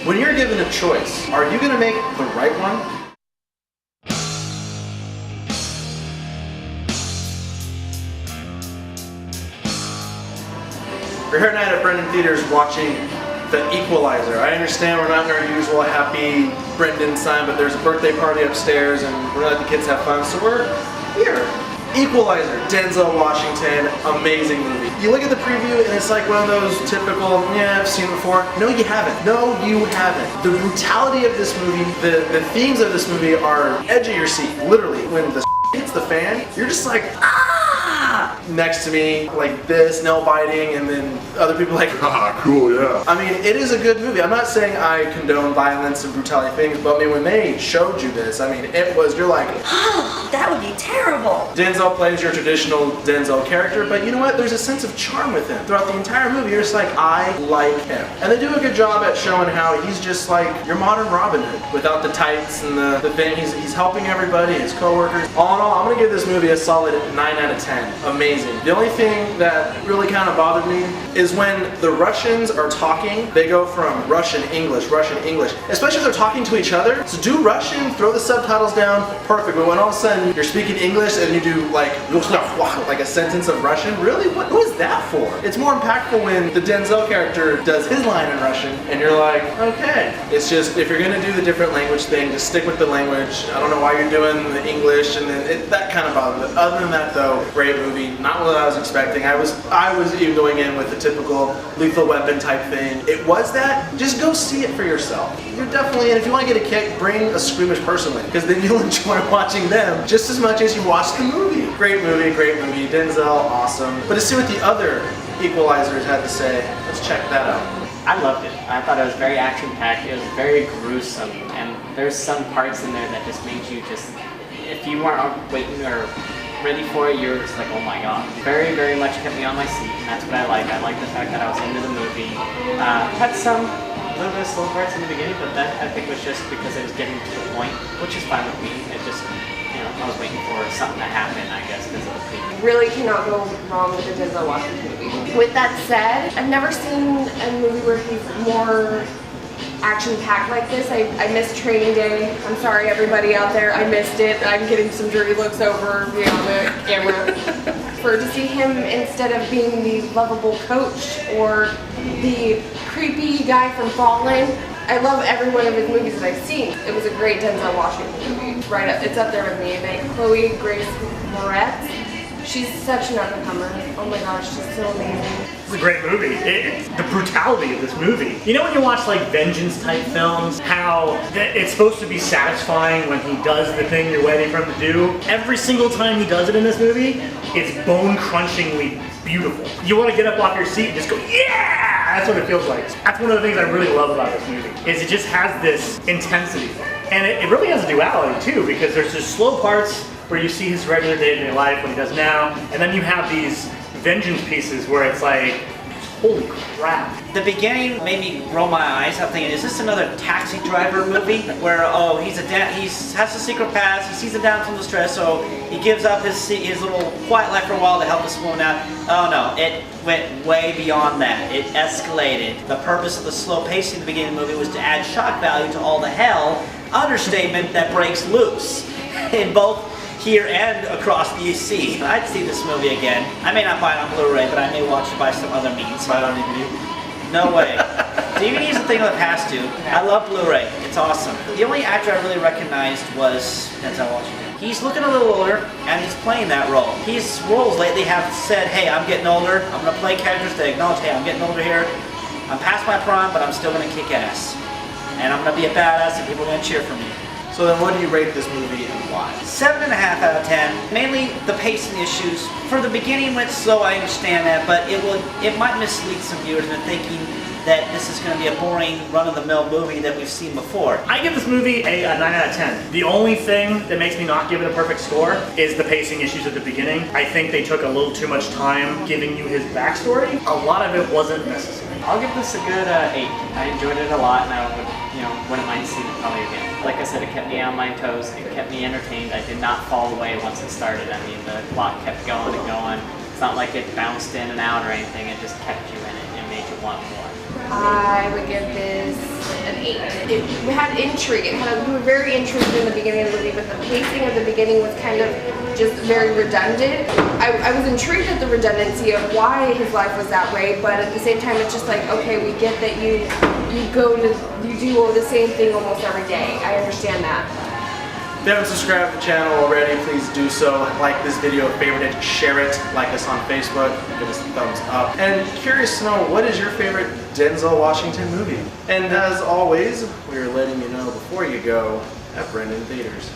When you're given a choice, are you going to make the right one? We're here tonight at Brendan Theaters watching The Equalizer. I understand we're not in our usual happy Brendan sign, but there's a birthday party upstairs and we're gonna let the kids have fun, so we're here. Equalizer, Denzel Washington, amazing movie. You look at the preview and it's like one of those typical, yeah, I've seen it before. No, you haven't. No, you haven't. The brutality of this movie, the themes of this movie are edge of your seat. Literally, when the hits the fan, you're just like, ah! Next to me, like this, nail biting, and then other people like, ah, cool, yeah. I mean, it is a good movie. I'm not saying I condone violence and brutality things, but I mean, when they showed you this, I mean, it was, you're like, that would be terrible. Denzel plays your traditional Denzel character, but you know what? There's a sense of charm with him. Throughout the entire movie, you're just like, I like him. And they do a good job at showing how he's just like your modern Robin Hood, without the tights and the thing. He's helping everybody, his coworkers. All in all, I'm gonna give this movie a solid 9 out of 10. Amazing. The only thing that really kind of bothered me is when the Russians are talking, they go from Russian, English, especially if they're talking to each other. So do Russian, throw the subtitles down, perfect. But when all of a sudden you're speaking English and you do like a sentence of Russian, really? What was that for? It's more impactful when the Denzel character does his line in Russian and you're like, okay. It's just, if you're gonna do the different language thing, just stick with the language. I don't know why you're doing the English, and then that kind of bothered me. Other than that though, great movie. Not what I was expecting. I was even going in with the typical Lethal Weapon type thing. It was that. Just go see it for yourself. You're definitely, and if you want to get a kick, bring a squeamish person with, because then you'll enjoy watching them just as much as you watch the movie. Great movie, great movie. Denzel, awesome. But to see what the other Equalizers had to say, let's check that out. I loved it. I thought it was very action-packed. It was very gruesome, and there's some parts in there that just made you just, if you weren't waiting or ready for it, you're just like, oh my god. Very, very much kept me on my seat, and that's what I like. I like the fact that I was into the movie. Had some little bit of slow parts in the beginning, but that I think was just because it was getting to the point, which is fine with me. It just, you know, I was waiting for something to happen, I guess, because of the preview. Really cannot go wrong with the Denzel Washington movie. With that said, I've never seen a movie where he's more action-packed like this. I missed Training Day. I'm sorry everybody out there, I missed it. I'm getting some dirty looks over on the camera. To see him, instead of being the lovable coach or the creepy guy from Fallen, I love every one of his movies that I've seen. It was a great Denzel Washington movie. Right up, it's up there with me. And then Chloe Grace Moretz, she's such an up-and-comer. Oh my gosh, she's so amazing. It's a great movie. The brutality of this movie. You know when you watch like vengeance type films, how it's supposed to be satisfying when he does the thing you're waiting for him to do? Every single time he does it in this movie, it's bone-crunchingly beautiful. You want to get up off your seat and just go, yeah! That's what it feels like. That's one of the things I really love about this movie, is it just has this intensity. And it really has a duality too, because there's just slow parts where you see his regular day-to-day life, what he does now, and then you have these vengeance pieces where it's like, holy crap. The beginning made me roll my eyes. I'm thinking, is this another Taxi Driver movie where, oh, he has a secret past, he sees a damsel in distress, so he gives up his little quiet life for a while to help this woman out. Oh no, it went way beyond that. It escalated. The purpose of the slow pacing at the beginning of the movie was to add shock value to all the hell, understatement, that breaks loose in both here and across the sea. I'd see this movie again. I may not buy it on Blu-ray, but I may watch it by some other means. Buy it on DVD? No way. DVD is a thing of the past, too. I love Blu-ray. It's awesome. The only actor I really recognized was Denzel Washington. He's looking a little older, and he's playing that role. His roles lately have said, hey, I'm getting older. I'm going to play characters that acknowledge, hey, I'm getting older here. I'm past my prime, but I'm still going to kick ass. And I'm going to be a badass, and people are going to cheer for me. So then what do you rate this movie and why? 7.5 out of 10. Mainly the pacing issues. For the beginning went slow, I understand that, but it might mislead some viewers into thinking that this is going to be a boring, run-of-the-mill movie that we've seen before. I give this movie a 9 out of 10. The only thing that makes me not give it a perfect score is the pacing issues at the beginning. I think they took a little too much time giving you his backstory. A lot of it wasn't necessary. I'll give this a good 8. I enjoyed it a lot, and I wouldn't mind seeing it probably again. Like I said, it kept me on my toes, it kept me entertained. I did not fall away once it started. I mean, the plot kept going and going. It's not like it bounced in and out or anything, it just kept you in it and made you want more. I would give this an 8. It had intrigue. We were very intrigued in the beginning of the movie, but the pacing of the beginning was kind of just very redundant. I was intrigued at the redundancy of why his life was that way, but at the same time, it's just like, okay, we get that you do the same thing almost every day. I understand that. If you haven't subscribed to the channel already, please do so. Like this video, favorite it, share it, like us on Facebook, give us a thumbs up. And curious to know, what is your favorite Denzel Washington movie? And as always, we're letting you know before you go at Brendan Theaters.